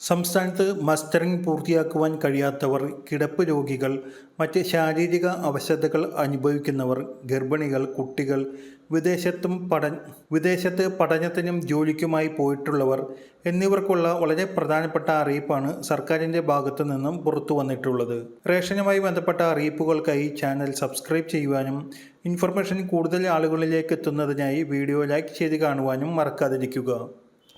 സംസ്ഥാനത്ത് മസ്റ്ററിംഗ് പൂർത്തിയാക്കുവാൻ കഴിയാത്തവർ, കിടപ്പ് രോഗികൾ, മറ്റ് ശാരീരിക അവശതകൾ അനുഭവിക്കുന്നവർ, ഗർഭിണികൾ, കുട്ടികൾ, വിദേശത്ത് പഠനത്തിനും ജോലിക്കുമായി പോയിട്ടുള്ളവർ എന്നിവർക്കുള്ള വളരെ പ്രധാനപ്പെട്ട അറിയിപ്പാണ് സർക്കാരിൻ്റെ ഭാഗത്തു നിന്നും പുറത്തു വന്നിട്ടുള്ളത്. റേഷനുമായി ബന്ധപ്പെട്ട അറിയിപ്പുകൾക്കായി ചാനൽ സബ്സ്ക്രൈബ് ചെയ്യുവാനും ഇൻഫർമേഷൻ കൂടുതൽ ആളുകളിലേക്ക് എത്തുന്നതിനായി വീഡിയോ ലൈക്ക് ചെയ്ത് കാണുവാനും മറക്കാതിരിക്കുക.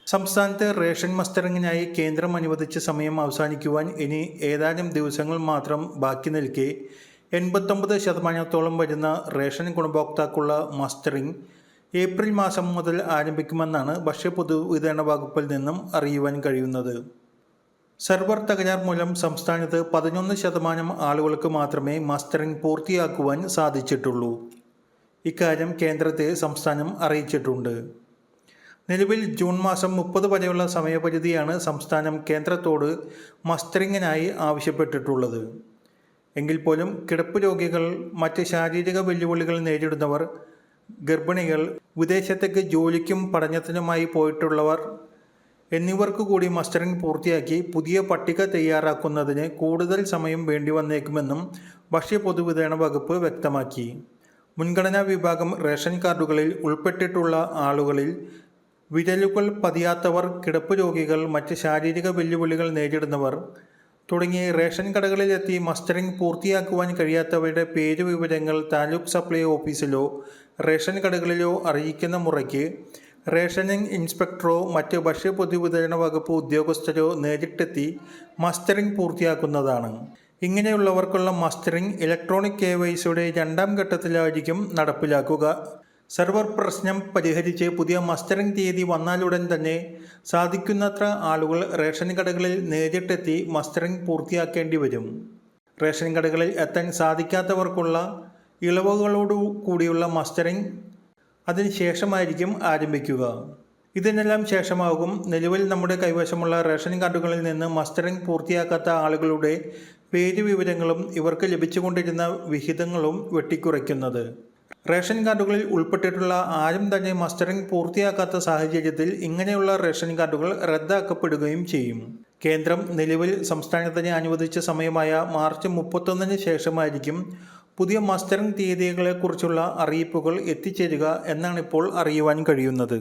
സംസ്ഥാനത്ത് റേഷൻ മസ്റ്ററിങ്ങിനായി കേന്ദ്രം അനുവദിച്ച സമയം അവസാനിക്കുവാൻ ഇനി ഏതാനും ദിവസങ്ങൾ മാത്രം ബാക്കി നിൽക്കെ 89% വരുന്ന റേഷൻ ഗുണഭോക്താക്കളുള്ള മസ്റ്ററിംഗ് ഏപ്രിൽ മാസം മുതൽ ആരംഭിക്കുമെന്നാണ് ഭക്ഷ്യ പൊതുവിതരണ വകുപ്പിൽ നിന്നും അറിയുവാൻ കഴിയുന്നത്. സെർവർ തകരാർ മൂലം സംസ്ഥാനത്ത് 11% ആളുകൾക്ക് മാത്രമേ മസ്റ്ററിംഗ് പൂർത്തിയാക്കുവാൻ സാധിച്ചിട്ടുള്ളൂ. ഇക്കാര്യം കേന്ദ്രത്തെ സംസ്ഥാനം അറിയിച്ചിട്ടുണ്ട്. നിലവിൽ ജൂൺ മാസം 30 വരെയുള്ള സമയപരിധിയാണ് സംസ്ഥാനം കേന്ദ്രത്തോട് മസ്റ്ററിങ്ങിനായി ആവശ്യപ്പെട്ടിട്ടുള്ളത്. എങ്കിൽ പോലും കിടപ്പ് രോഗികൾ, മറ്റ് ശാരീരിക വെല്ലുവിളികൾ നേരിടുന്നവർ, ഗർഭിണികൾ, വിദേശത്തേക്ക് ജോലിക്കും പഠനത്തിനുമായി പോയിട്ടുള്ളവർ എന്നിവർക്ക് കൂടി മസ്റ്ററിംഗ് പൂർത്തിയാക്കി പുതിയ പട്ടിക തയ്യാറാക്കുന്നതിന് കൂടുതൽ സമയം വേണ്ടി വന്നേക്കുമെന്നും ഭക്ഷ്യ പൊതുവിതരണ വകുപ്പ് വ്യക്തമാക്കി. മുൻഗണനാ വിഭാഗം റേഷൻ കാർഡുകളിൽ ഉൾപ്പെട്ടിട്ടുള്ള ആളുകളിൽ വിരലുകൾ പതിയാത്തവർ, കിടപ്പ് രോഗികൾ, മറ്റ് ശാരീരിക വെല്ലുവിളികൾ നേരിടുന്നവർ തുടങ്ങി റേഷൻ കടകളിലെത്തി മസ്റ്ററിംഗ് പൂർത്തിയാക്കുവാൻ കഴിയാത്തവരുടെ പേര് വിവരങ്ങൾ താലൂക്ക് സപ്ലൈ ഓഫീസിലോ റേഷൻ കടകളിലോ അറിയിക്കുന്ന മുറയ്ക്ക് റേഷനിംഗ് ഇൻസ്പെക്ടറോ മറ്റ് ഭക്ഷ്യ പൊതുവിതരണ വകുപ്പ് ഉദ്യോഗസ്ഥരോ നേരിട്ടെത്തി മസ്റ്ററിംഗ് പൂർത്തിയാക്കുന്നതാണ്. ഇങ്ങനെയുള്ളവർക്കുള്ള മസ്റ്ററിംഗ് ഇലക്ട്രോണിക് KYCയുടെ 2ാം ഘട്ടത്തിലായിരിക്കും നടപ്പിലാക്കുക. സെർവർ പ്രശ്നം പരിഹരിച്ച് പുതിയ മസ്റ്ററിംഗ് തീയതി വന്നാലുടൻ തന്നെ സാധിക്കുന്നത്ര ആളുകൾ റേഷൻ കടകളിൽ നേരിട്ടെത്തി മസ്റ്ററിംഗ് പൂർത്തിയാക്കേണ്ടി വരും. റേഷൻ കടകളിൽ എത്താൻ സാധിക്കാത്തവർക്കുള്ള ഇളവുകളോടു കൂടിയുള്ള മസ്റ്ററിംഗ് അതിനുശേഷമായിരിക്കും ആരംഭിക്കുക. ഇതിനെല്ലാം ശേഷമാകും നിലവിൽ നമ്മുടെ കൈവശമുള്ള റേഷൻ കാർഡുകളിൽ നിന്ന് മസ്റ്ററിംഗ് പൂർത്തിയാക്കാത്ത ആളുകളുടെ പേര് വിവരങ്ങളും ഇവർക്ക് ലഭിച്ചുകൊണ്ടിരുന്ന വിഹിതങ്ങളും വെട്ടിക്കുറയ്ക്കുന്നത്. റേഷൻ കാർഡുകളിൽ ഉൾപ്പെട്ടിട്ടുള്ള ആരും തന്നെ മസ്റ്ററിംഗ് പൂർത്തിയാക്കാത്ത സാഹചര്യത്തിൽ ഇങ്ങനെയുള്ള റേഷൻ കാർഡുകൾ റദ്ദാക്കപ്പെടുകയും ചെയ്യും. കേന്ദ്രം നിലവിൽ സംസ്ഥാനത്തിന് അനുവദിച്ച സമയമായ മാർച്ച് 31 ശേഷമായിരിക്കും പുതിയ മസ്റ്ററിംഗ് തീയതികളെക്കുറിച്ചുള്ള അറിയിപ്പുകൾ എത്തിച്ചേരുക എന്നാണിപ്പോൾ അറിയുവാൻ കഴിയുന്നത്.